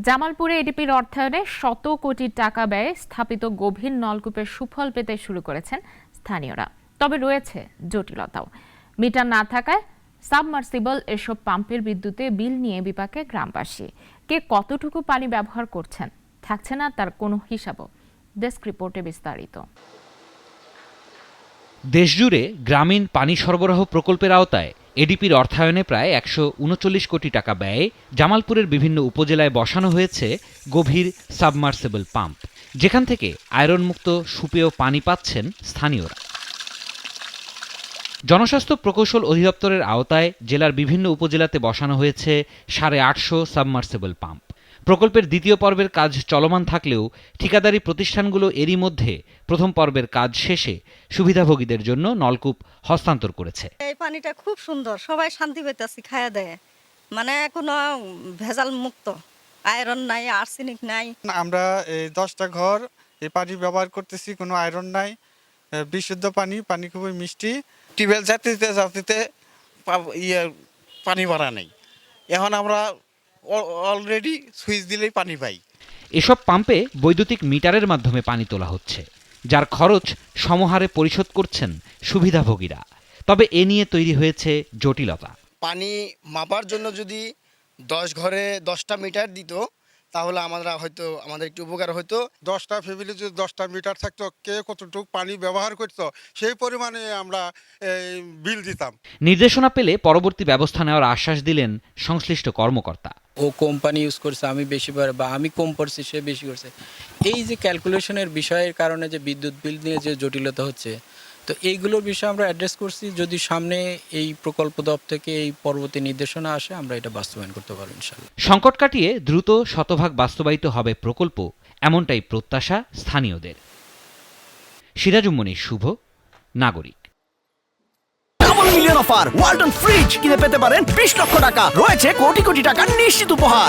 জামালপুরে এডিপির অর্থায়নে শত কোটি টাকা ব্যয়ে স্থাপিত গভীর নলকূপের সুফল পেতে শুরু করেছেন স্থানীয়রা। তবে রয়েছে জটিলতাও। মিটার না থাকায় সাবমার্সিবল এসব পাম্পের বিদ্যুতে বিল নিয়ে বিপাকে গ্রামবাসী। কে কতটুকু পানি ব্যবহার করছেন থাকছে না তার কোনো হিসাবও। ডেস্ক রিপোর্টে বিস্তারিত। দেশজুড়ে গ্রামীণ পানি সরবরাহ প্রকল্পের আওতায় এডিপির অর্থায়নে প্রায় ১৩৯ কোটি টাকা ব্যয়ে জামালপুরের বিভিন্ন উপজেলায় বসানো হয়েছে গভীর সাবমার্সিবল পাম্প, যেখান থেকে আয়রনমুক্ত সুপেয় পানি পাচ্ছেন স্থানীয়রা। জনস্বাস্থ্য প্রকৌশল অধিদপ্তরের আওতায় জেলার বিভিন্ন উপজেলাতে বসানো হয়েছে ৮৫০ সাবমার্সিবল পাম্প। প্রকল্পের দ্বিতীয় পর্বের কাজ চলমান থাকলেও ঠিকাদারি প্রতিষ্ঠানগুলো এরই মধ্যে প্রথম পর্বের কাজ শেষে সুবিধাভোগীদের জন্য নলকূপ হস্তান্তর করেছে। এই পানিটা খুব সুন্দর, সবাই শান্তি পেতেছি খায়া দেয়, মানে কোনো ভেজাল মুক্ত, আয়রন নাই, আর্সেনিক নাই। আমরা এই 10টা ঘর এই পানি ব্যবহার করতেছি, কোনো আয়রন নাই, বিশুদ্ধ পানি, পানি খুবই মিষ্টি। টিউবওয়েল জাতিতে পানি ভরা নেই, এখন আমরা অলরেডি সুইচ দিলেই পানি পাই। এসব পাম্পে বৈদ্যুতিক মিটারের মাধ্যমে পানি তোলা হচ্ছে, যার খরচ সমহারে পরিশোধ করছেন সুবিধাভোগীরা। তবে এ নিয়ে তৈরি হয়েছে জটিলতা। পানি মাপার জন্য যদি 10 ঘরে 10টা মিটার দিত তাহলে আমাদের একটু উপকার হতো। 10টা ফ্যামিলি যদি 10টা মিটার থাকতো, কে কতটুকু পানি ব্যবহার করতো সেই পরিমাণে আমরা বিল দিতাম। নির্দেশনা পেলে পরবর্তী ব্যবস্থা নেওয়ার আশ্বাস দিলেন সংশ্লিষ্ট কর্মকর্তা। ও কোম্পানি ইউজ করছে, আমি বেশি বা আমি কম পড়ছি, সে বেশি করছে, এই যে ক্যালকুলেশনের বিষয়ের কারণে যে বিদ্যুৎ বিল নিয়ে যে জটিলতা হচ্ছে, তো এইগুলোর বিষয়ে আমরা অ্যাড্রেস করছি। যদি সামনে এই প্রকল্প দপ্তর থেকে এই পরবর্তী নির্দেশনা আসে, আমরা এটা বাস্তবায়ন করতে পারব ইনশাআল্লাহ। সংকট কাটিয়ে দ্রুত শতভাগ বাস্তবায়িত হবে প্রকল্প, এমনটাই প্রত্যাশা স্থানীয়দের। সিরাজুম মনির, শুভ, নাগরিক। Double million offer Walton fridge কিনে পেতে পারেন 20 লক্ষ টাকা, রয়েছে কোটি কোটি টাকার নিশ্চিত উপহার।